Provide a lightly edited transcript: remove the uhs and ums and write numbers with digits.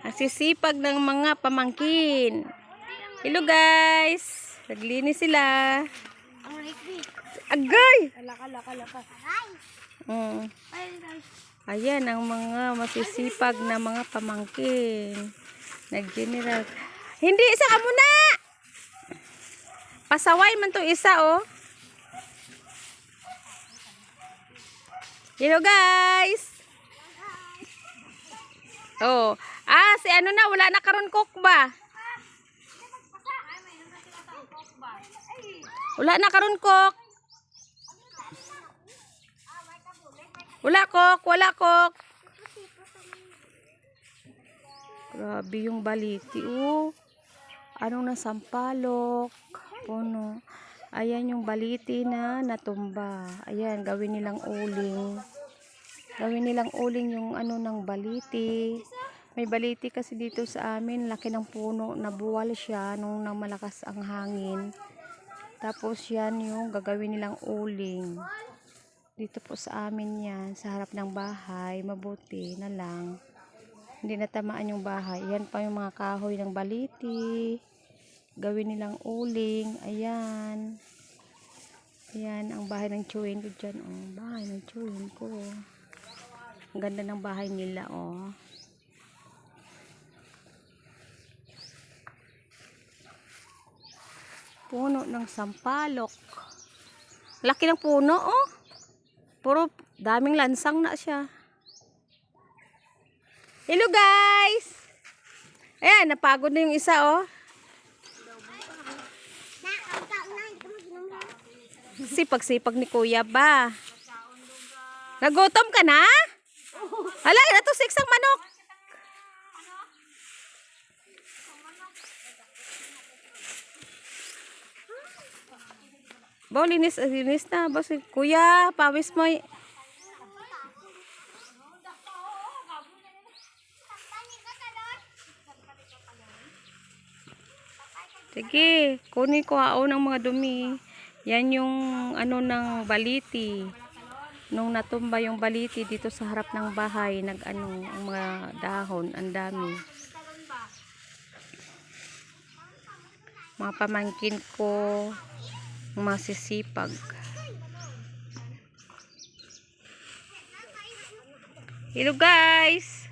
Ang sisipag ng mga pamangkin. Hello guys. Naglinis sila. Agay! Ayan ang mga masisipag na mga pamangkin. Nag-general. Hindi, isa ka muna! Pasaway man to isa, oh. Hello guys! Oh, si ano na, wala na karon cook ba? Wala na karon cook. Wala cook. Grabe yung baliti, oh. Anong nasampalok? Puno. Ayan yung baliti na natumba. Ayan, gawin nilang uling. Gawin nilang uling yung ano ng baliti. May baliti kasi dito sa amin, laki ng puno, nabuwal siya nung malakas ang hangin. Tapos yan yung gagawin nilang uling. Dito po sa amin yan, sa harap ng bahay, mabuti na lang. Hindi natamaan yung bahay. Yan pa yung mga kahoy ng baliti. Gawin nilang uling. Ayan. Ayan ang bahay ng chewin ko dyan. Oh, bahay ng chewin ko. Ang ganda ng bahay nila, oh. Puno ng sampalok. Laki ng puno, oh. Puro daming lansang na siya. Hello guys! Ayan, napagod na yung isa, oh. Sipag-sipag ni kuya ba? Nagutom ka na? Hala, ito siksang manok. Baw, linis na. Baw, kuya, pawis mo. Sige, kunin ko ng mga dumi. Yan yung ano ng baliti. Nung natumba yung baliti dito sa harap ng bahay, ang mga dahon, ang dami. Mga pamangkin ko, masisipag. Hello guys!